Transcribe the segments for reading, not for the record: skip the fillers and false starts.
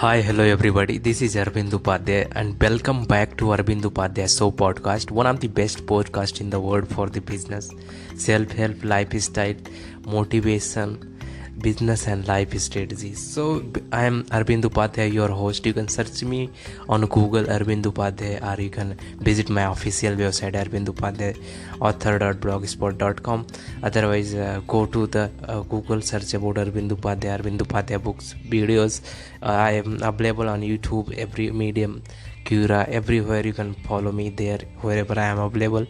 Hi, hello everybody. This is Arvind Upadhyay and welcome back to Arvind Upadhyay Show podcast, one of the best podcasts in the world for the business, self-help, lifestyle, motivation, business and life strategies. So I am Arvind Upadhyay, your host. You can search me on Google Arvind Upadhyay, or you can visit my official website Arvind Upadhyay author.blogspot.com. Otherwise go to the Google, search about Arvind Upadhyay books, videos. I am available on YouTube, every medium, Cura, everywhere. You can follow me there wherever I am available.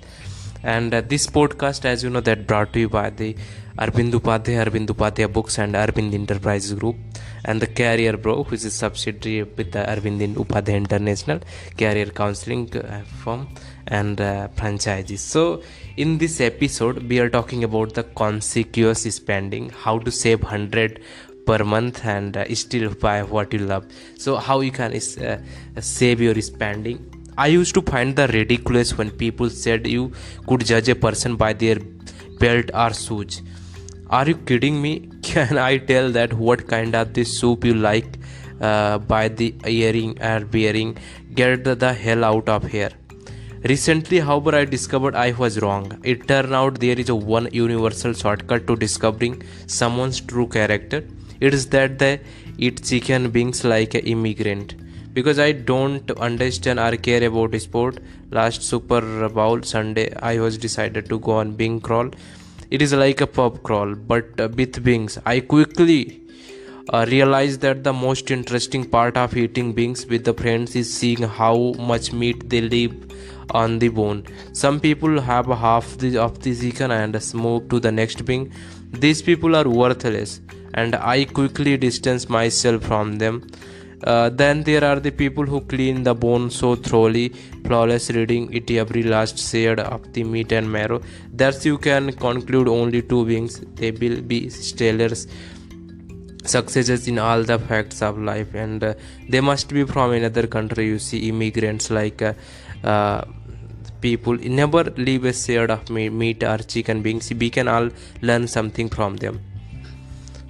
And this podcast, as you know, that brought to you by the Arvind Upadhyay Books and Arvind Enterprises Group, and the Career Bro, which is a subsidiary with the Arvind Upadhyay International Career Counseling firm and franchises. So in this episode, we are talking about the conscious spending, how to save 100 per month and still buy what you love. So how you can save your spending. I used to find the ridiculous when people said you could judge a person by their belt or shoes. Are you kidding me? Can I tell that what kind of the soup you like by the earring or bearing? Get the hell out of here. Recently, however, I discovered I was wrong. It turned out there is a one universal shortcut to discovering someone's true character. It is that they eat chicken wings like an immigrant. Because I don't understand or care about sport, last Super Bowl Sunday I was decided to go on wing crawl. It is like a pub crawl but with wings. I quickly realized that the most interesting part of eating wings with the friends is seeing how much meat they leave on the bone. Some people have half of the chicken and move to the next wing. These people are worthless, and I quickly distance myself from them. Then there are the people who clean the bone so thoroughly, flawless, reading it every last shade of the meat and marrow. Thus you can conclude only two wings. They will be stellar successes in all the facts of life, and they must be from another country. You see, immigrants like people never leave a shade of meat or chicken wings. We can all learn something from them.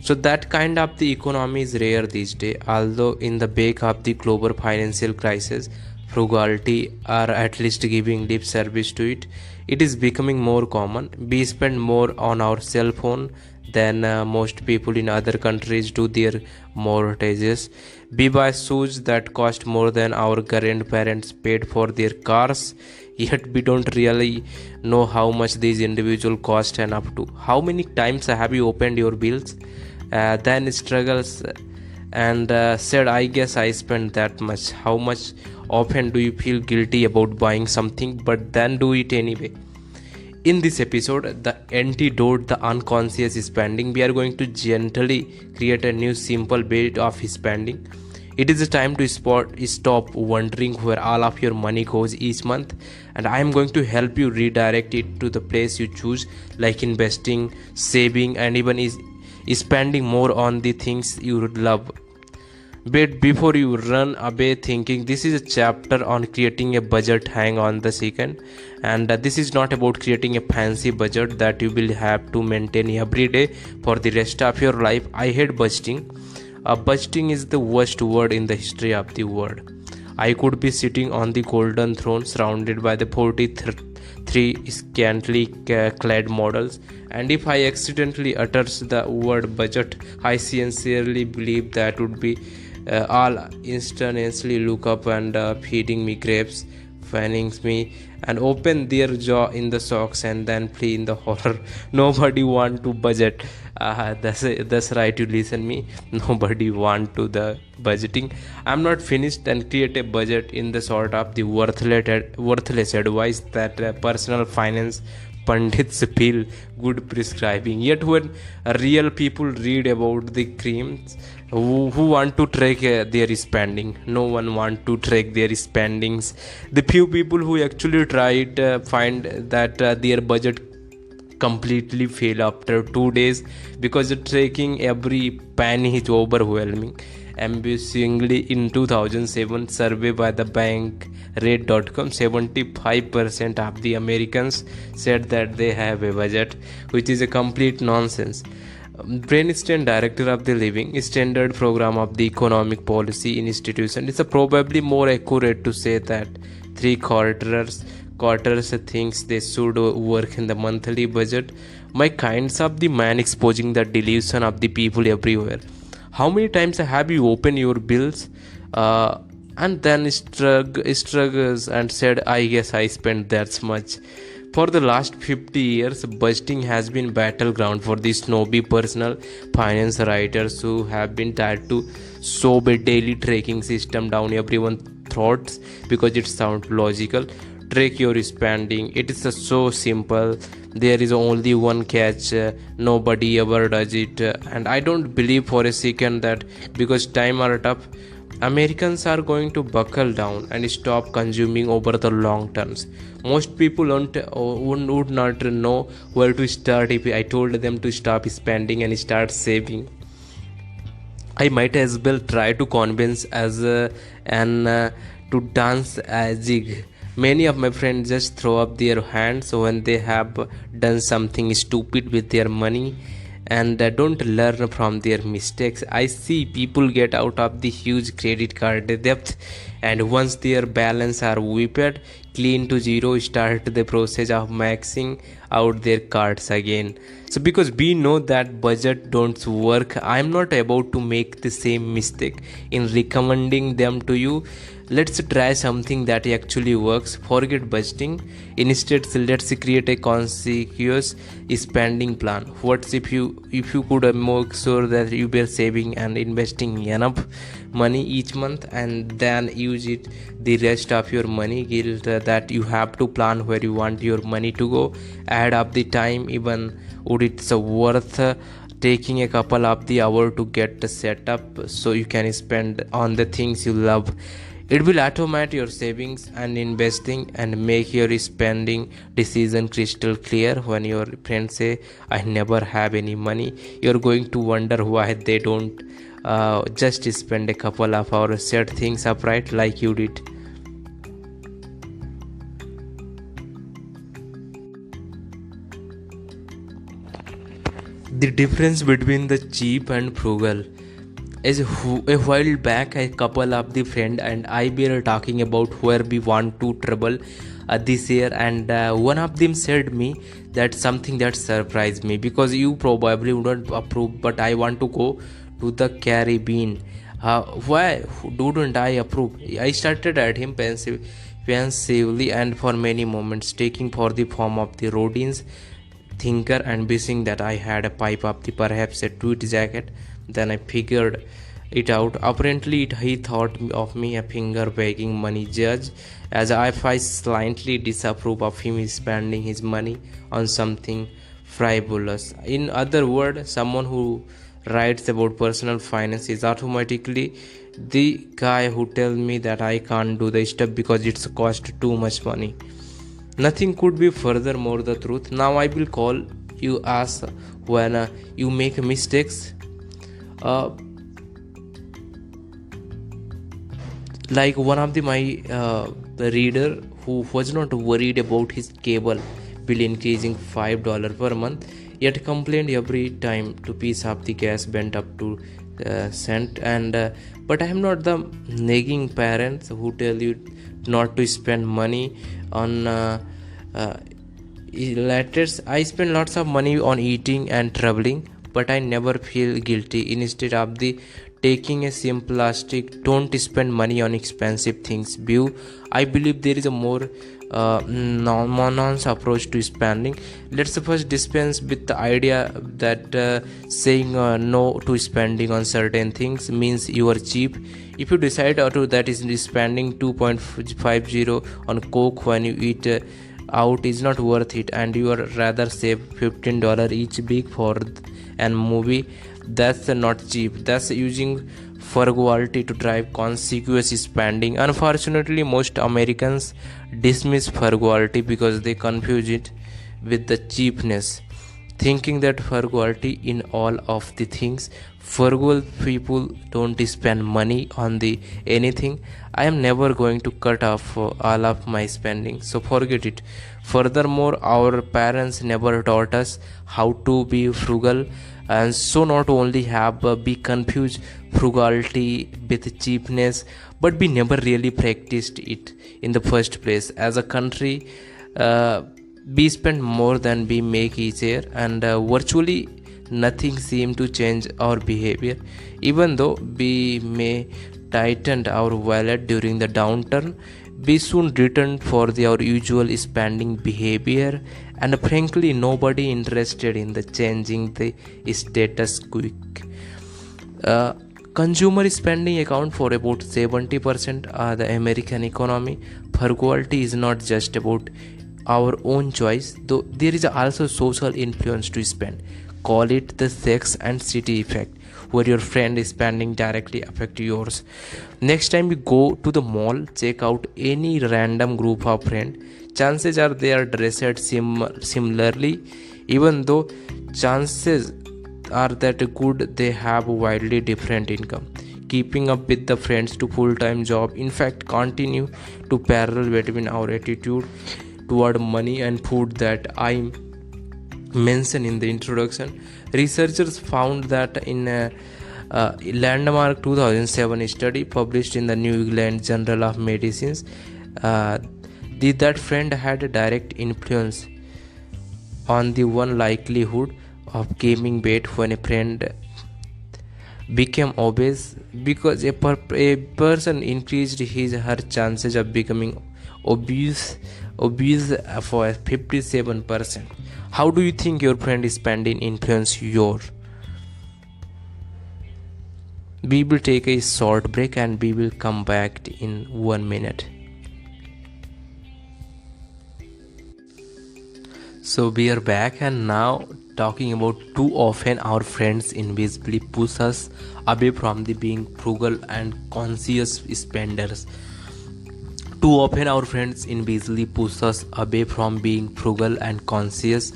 So that kind of the economy is rare these days, although in the wake of the global financial crisis, frugality, or at least giving lip service to it, it is becoming more common. We spend more on our cell phone than most people in other countries do their mortgages. We buy shoes that cost more than our grandparents paid for their cars, yet we don't really know how much these individual cost and up to. How many times have you opened your bills? Then struggles and said, I guess I spent that much. How much often do you feel guilty about buying something but then do it anyway? In this episode, the antidote, the unconscious spending, we are going to gently create a new simple way of spending. It is a time to stop wondering where all of your money goes each month, and I am going to help you redirect it to the place you choose, like investing, saving, and even spending more on the things you love. But before you run away thinking this is a chapter on creating a budget, hang on the second. And this is not about creating a fancy budget that you will have to maintain every day for the rest of your life. I hate budgeting. Budgeting is the worst word in the history of the world. I could be sitting on the golden throne surrounded by the 43 scantily clad models, and if I accidentally utters the word budget, I sincerely believe that would be all instantaneously look up and feeding me grapes, fanning me, and open their jaw in the socks and then flee in the horror. Nobody want to budget. That's right, you listen me. Nobody want to the budgeting. I'm not finished and create a budget in the sort of the worthless advice that personal finance pundits feel good prescribing. Yet when real people read about the creams who want to track their spending, no one want to track their spendings. The few people who actually try it find that their budget completely fail after 2 days because tracking every penny is overwhelming. Embarrassingly, in 2007 survey by the bank rate.com, 75% of the Americans said that they have a budget, which is a complete nonsense. Brainstein, director of the Living Standard Program of the Economic Policy Institution, it's probably more accurate to say that three quarters thinks they should work in the monthly budget. My kinds of the man exposing the delusion of the people everywhere. How many times have you opened your bills and then struggles and said, I guess I spent that much? For the last 50 years, budgeting has been battleground for the snobby personal finance writers who have been tied to sob a daily tracking system down everyone's throats because it sounds logical. Track your spending. It is so simple. There is only one catch. Nobody ever does it. And I don't believe for a second that because times are tough, Americans are going to buckle down and stop consuming over the long terms. Most people would not know where to start if I told them to stop spending and start saving. I might as well try to convince to dance a jig. Many of my friends just throw up their hands when they have done something stupid with their money and don't learn from their mistakes. I see people get out of the huge credit card debt, and once their balance are wiped clean to zero, start the process of maxing out their cards again. So because we know that budget don't work, I'm not about to make the same mistake in recommending them to you. Let's try something that actually works. Forget budgeting. Instead, let's create a conscious spending plan. What if you could make sure that you were saving and investing enough money each month and then use it the rest of your money guilt that you have to plan where you want your money to go ahead of the time. Even would it's worth taking a couple of the hour to get set up so you can spend on the things you love. It will automate your savings and investing and make your spending decision crystal clear. When your friends say, I never have any money, you're going to wonder why they don't just spend a couple of hours, set things up right like you did. The difference between the cheap and frugal is a while back a couple of the friend and I were talking about where we want to travel this year, and one of them said me that something that surprised me because you probably wouldn't approve, but I want to go to the Caribbean. Why didn't I approve? I started at him pensively and for many moments taking for the form of the routines thinker and wishing that I had a pipe of the perhaps a tweed jacket. Then I figured it out. Apparently he thought of me a finger wagging money judge, as if I slightly disapprove of him spending his money on something frivolous. In other words, someone who writes about personal finance is automatically the guy who tells me that I can't do the stuff because it's cost too much money. Nothing could be furthermore the truth. Now I will call you as when you make mistakes. Like one of my reader who was not worried about his cable bill increasing $5 per month, yet complained every time to piece up the gas went up to cent. And but I am not the nagging parents who tell you not to spend money on letters. I spend lots of money on eating and traveling, but I never feel guilty. Instead of the taking a simplistic don't spend money on expensive things view, I believe there is a more non approach to spending. Let's first dispense with the idea that saying no to spending on certain things means you are cheap. If you decide to that is spending 2.50 on coke when you eat out is not worth it, and you are rather save $15 each week for an movie, that's not cheap. That's using frugality to drive conscious spending. Unfortunately, most Americans dismiss frugality because they confuse it with the cheapness. thinking that frugality in all of the things. Frugal people don't spend money on the anything. I am never going to cut off all of my spending, so forget it. Furthermore, our parents never taught us how to be frugal, and so not only have be confused frugality with cheapness, but we never really practiced it in the first place. As a country, we spend more than we make each year, and virtually nothing seems to change our behavior. Even though we may tighten our wallet during the downturn, we soon return for our usual spending behavior, and frankly nobody interested in the changing the status quo. Consumer spending account for about 70% of the American economy. Frugality is not just about our own choice, though there is also social influence to spend. Call it the sex and city effect, where your friend is spending directly affect yours. Next time you go to the mall, check out any random group of friends. Chances are they are dressed similarly, even though chances are that good they have wildly different income. Keeping up with the friends to full-time job, in fact, continue to parallel between our attitude toward money and food that I mentioned in the introduction. Researchers found that in a landmark 2007 study published in the New England Journal of Medicine, that friend had a direct influence on the one likelihood of gaining weight when a friend became obese, because a person increased his her chances of becoming obese for 57%. How do you think your friend is spending influence your? We will take a short break and we will come back in 1 minute. So we are back, and now talking about too often our friends invisibly push us away from the being frugal and conscious spenders. Too often our friends invisibly push us away from being frugal and conscious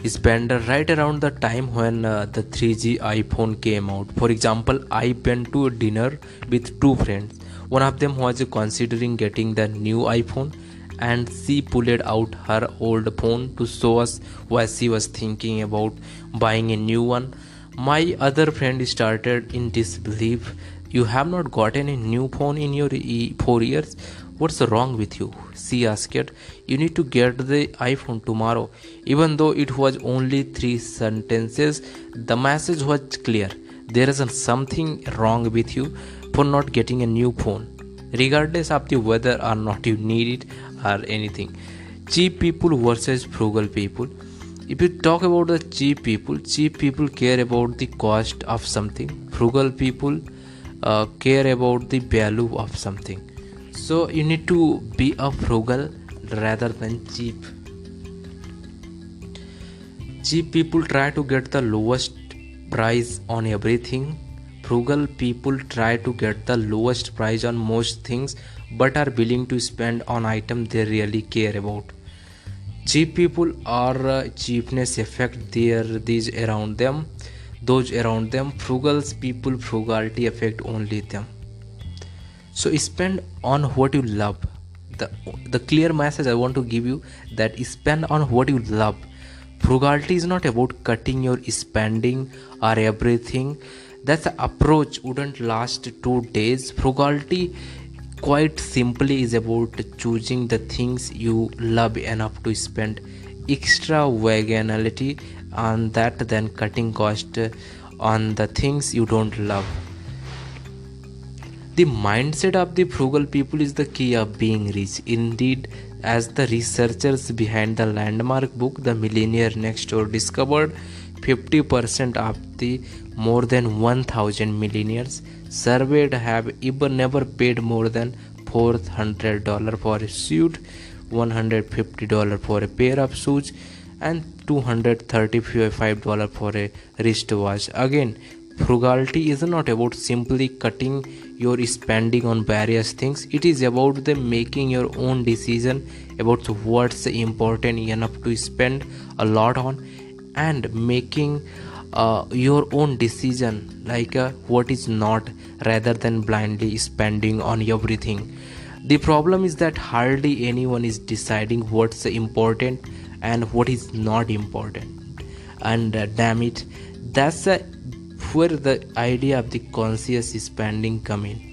spender right around the time when the 3G iPhone came out. For example, I went to a dinner with two friends. One of them was considering getting the new iPhone, and she pulled out her old phone to show us why she was thinking about buying a new one. My other friend started in disbelief. You have not gotten a new phone in your 4 years? What's wrong with you? She asked. You need to get the iPhone tomorrow. Even though it was only 3 sentences, the message was clear. There is something wrong with you for not getting a new phone, regardless of the whether or not you need it or anything. Cheap people versus frugal people. If you talk about the cheap people care about the cost of something. Frugal people care about the value of something. So you need to be a frugal rather than cheap. Cheap people try to get the lowest price on everything. Frugal people try to get the lowest price on most things, but are willing to spend on items they really care about. Cheap people are cheapness affect those around them. Frugal people frugality affect only them. So spend on what you love. The clear message I want to give you, that spend on what you love. Frugality is not about cutting your spending or everything. That approach wouldn't last 2 days. Frugality quite simply is about choosing the things you love enough to spend extravagancy on that, than cutting cost on the things you don't love. The mindset of the frugal people is the key of being rich. Indeed, as the researchers behind the landmark book The Millionaire Next Door discovered, 50% of the more than 1,000 millionaires surveyed have even never paid more than $400 for a suit, $150 for a pair of shoes, and $235 for a wristwatch. Again, frugality is not about simply cutting your spending on various things. It is about the making your own decision about what's important enough to spend a lot on, and making your own decision, like what is not, rather than blindly spending on everything. The problem is that hardly anyone is deciding what's important and what is not important. And damn it, that's where the idea of the conscious spending come in.